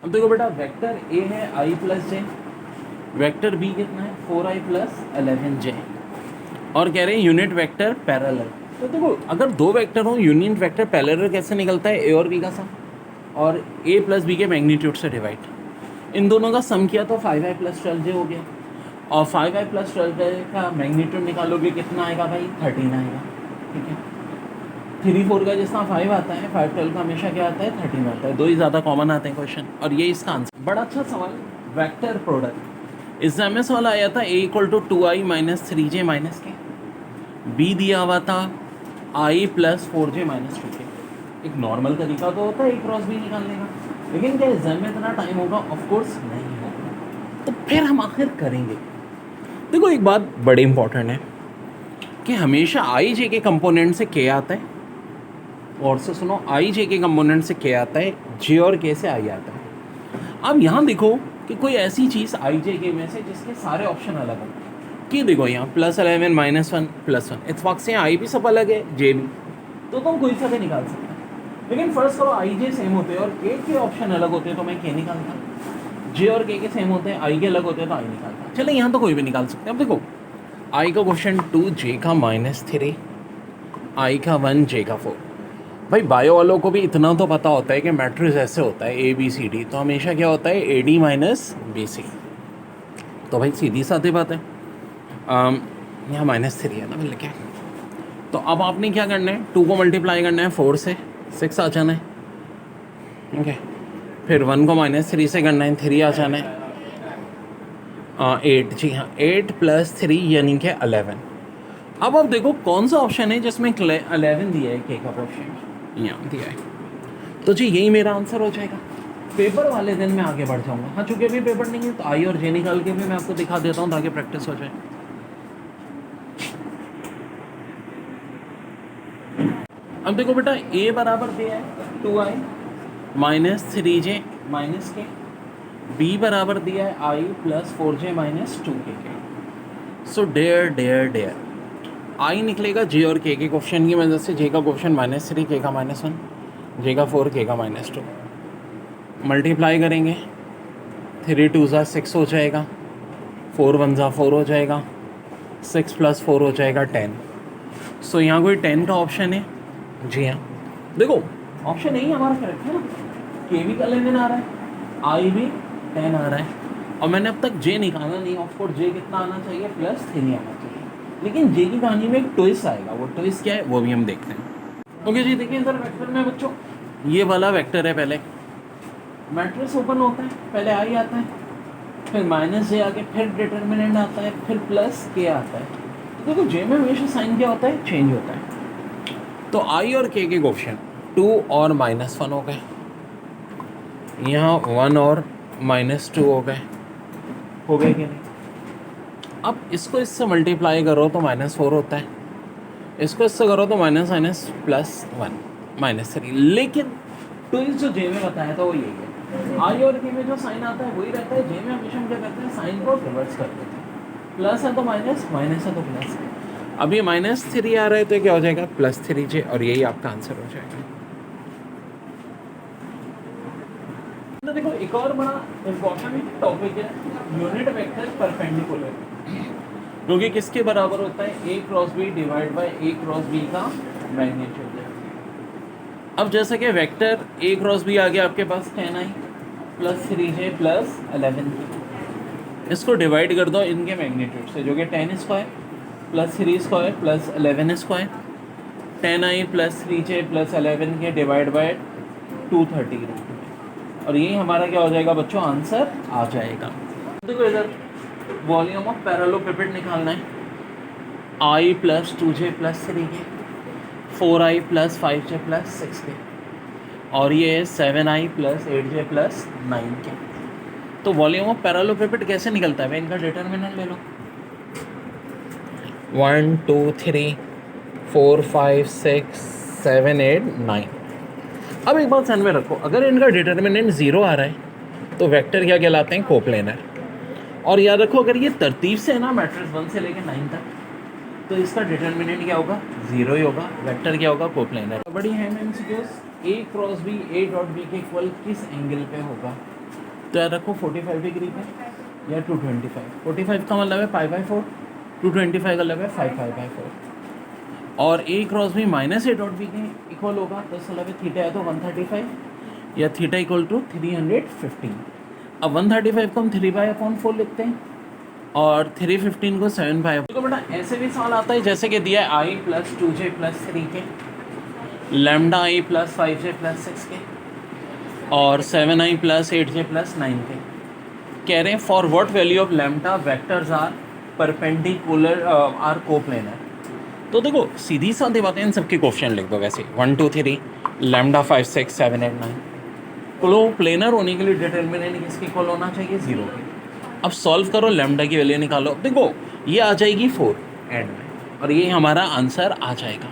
अब देखो बेटा, वेक्टर ए है आई प्लस जे, वेक्टर बी कितना है 4i प्लस 11j, और कह रहे हैं यूनिट वेक्टर पैरेलल। तो देखो अगर दो वेक्टर हो यूनिट वेक्टर पैरेलल कैसे निकलता है, ए और बी का सम और ए प्लस बी के मैग्नीट्यूड से डिवाइड, इन दोनों का सम किया तो 5i प्लस 12j हो गया, और 5i प्लस 12j का मैग्नीट्यूड निकालोगे कितना आएगा भाई 13 आएगा। ठीक है, 3 4 का जितना 5 आता है, 5 12 का हमेशा क्या आता है 13 आता है, दो ही ज़्यादा कॉमन आते हैं क्वेश्चन, और ये इसका आंसर। बड़ा अच्छा सवाल, वेक्टर प्रोडक्ट। इस में सवाल आया था a = 2i minus 3j minus के, बी दिया हुआ था i plus 4j minus 2k। एक नॉर्मल तरीका तो होता है a क्रॉस बी निकालने का, लेकिन क्या एग्जाम में इतना टाइम होगा? ऑफ कोर्स नहीं होगा। तो फिर हम आखिर करेंगे। देखो एक बात बड़ी इंपॉर्टेंट है कि हमेशा आई जे के कंपोनेंट से के आता है, और से सुनो, आई जे के कंपोनेंट से के आता है, जे और के से आई आता है। अब यहाँ देखो कि कोई ऐसी चीज़ आई जे के में से जिसके सारे ऑप्शन अलग हैं, कि देखो यहाँ +11 -1 +1, इतफाक से आई भी सब अलग है, जे भी, तो तुम कोई सा भी निकाल सकते हैं। लेकिन फर्स्ट करो आई जे सेम होते हैं और के ऑप्शन अलग होते हैं तो मैं के निकालता, जे और के सेम होते हैं, आई के अलग होते हैं तो आई निकालता। चले यहाँ तो कोई भी निकाल सकते हैं। अब देखो आई का क्वेश्चन 2, जे का -3, आई का 1, जे का 4। भाई बायो वालों को भी इतना तो पता होता है कि मैट्रिक्स ऐसे होता है ABCD, तो हमेशा क्या होता है AD माइनस BC। तो भाई सीधी साधी बात है, यहाँ -3 है ना मिल के, तो अब आपने क्या करना है, 2 को मल्टीप्लाई करना है 4 से, 6 आ जाना है। ठीक है, फिर 1 को -3 से करना है, 3 आ जाना है। 8, जी हाँ, 8 + 3 यानी कि 11। अब देखो कौन सा ऑप्शन है जिसमें 11 दिया है, के का ऑप्शन यहाँ दिया है, तो जी यही मेरा आंसर हो जाएगा। पेपर वाले दिन मैं आगे बढ़ जाऊँगा। हाँ, चूँकि अभी पेपर नहीं है तो आई और जे निकाल के भी मैं आपको दिखा देता हूँ ताकि प्रैक्टिस हो जाए। अब देखो बेटा, ए बराबर दिया है 2i माइनस 3j माइनस के, बी बराबर दिया है i plus 4j minus 2k के। सो डेयर आई निकलेगा जे और के क्वेश्चन की वजह से, जे का क्वेश्चन -3, के का -1, जे का 4, के का -2। मल्टीप्लाई करेंगे, 3 2 ज़ा 6 हो जाएगा, 4 1 ज़ा 4 हो जाएगा, 6 + 4 हो जाएगा 10। सो यहाँ कोई 10 का ऑप्शन है? जी हाँ, देखो ऑप्शन यही हमारा करेक्ट है ना, के भी का 11 आ रहा है, आई भी 10 आ रहा है, और मैंने अब तक जे निकाला नहीं। ऑफकोर्स जे कितना आना चाहिए, +3 आना चाहिए, लेकिन जे की कहानी में एक ट्विस्ट आएगा। वो ट्विस्ट क्या है वो भी हम देखते हैं। ओके जी, देखिए इधर वेक्टर में बच्चों ये वाला वेक्टर है, पहले मैट्रिक्स ओपन होता है, पहले आई आता है, फिर -j आके फिर डिटर्मिनेंट आता है, फिर +k आता है। तो देखो जे में हमेशा साइन क्या होता है, चेंज होता है। तो आई और के क्वेश्चन 2 और -1 हो गए, यहाँ 1 और -2 हो गए कि नहीं? अब इसको इससे मल्टीप्लाई करो तो -4 होता है, इसको इससे करो तो -1 -3। लेकिन ट्विस्ट जो जे में बताया था वो यही है, आई और के में जो साइन आता है वही रहता है, जे में हमेशा हम क्या करते हैं, साइन को रिवर्स कर देते हैं। प्लस है तो माइनस, माइनस है तो प्लस। अब ये -3 आ रहा है तो क्या हो जाएगा, +3j, और यही आपका आंसर हो जाएगा। तो देखो एक और बड़ा इम्पोर्टेंट टॉपिक है, यूनिट वेक्टर परपेंडिकुलर, क्योंकि किसके बराबर होता है, a cross b divide by a cross b का मैग्नीट्यूड है। अब जैसे कि वेक्टर a क्रॉस b आ गया आपके पास 10i प्लस 3j प्लस 11, इसको डिवाइड कर दो इनके मैग्नीट्यूड से, जो कि 10² plus 3² plus 11², 10i plus 3j plus 11 के डिवाइड बाय 230, और यही हमारा क्या हो जाएगा बच्चों, आंसर आ जाएगा। देखो इधर वॉल्यूम ऑफ पैरेललोपिपेड निकालना है, i plus 2j plus 3k, 4i plus 5j plus 6k, और ये 7i plus 8j plus 9k। तो वॉल्यूम ऑफ पैरेललोपिपेड कैसे निकलता है, इनका डिटर्मिनेंट ले लो, 1 2 3 4 5 6 7 8 9। अब एक बात ध्यान में रखो, अगर इनका डिटर्मिनेंट 0 आ रहा है तो वेक्टर क्या कहलाते हैं, कोप्लेनर। और याद रखो अगर ये तरतीब से है ना, मैट्रिक्स 1 से लेकर 9 तक, तो इसका डिटर्मिनेंट क्या होगा, 0 ही होगा, वेक्टर क्या होगा, कोप्लेनर। बड़ी है MCQs, a cross b a dot b के इक्वल किस एंगल पे होगा, तो याद रखो 45 डिग्री पे या 225। 45 का मतलब है π/4, 225 का मतलब है 5π/4 और A cross B minus A dot B के इक्वल होगा। तो इसका मतलब है थीटा है तो 135 या थीटा इक्वल टू 315। अब 135 को हम 3π/4 लिखते हैं और 315 को 7π। तो बेटा ऐसे भी सवाल आता है जैसे कि दिया है i + 2j + 3 के, लैम्डा i + 5j + 6 के और 7i + 8j + 9 के। कह रहे हैं for what value of lambda vectors are perpendicular or coplanar. तो देखो सीधी साधी बातें इन सबके क्वेश्चन लिख दो वैसे 1 2 3 लैम्डा 5 6 7 8 9 को प्लेनर होने के लिए डिटर्मिनेंट किसके इक्वल होना चाहिए 0 के। अब सॉल्व करो लैम्डा की वैल्यू निकालो। देखो ये आ जाएगी 4 एंड में और ये हमारा आंसर आ जाएगा।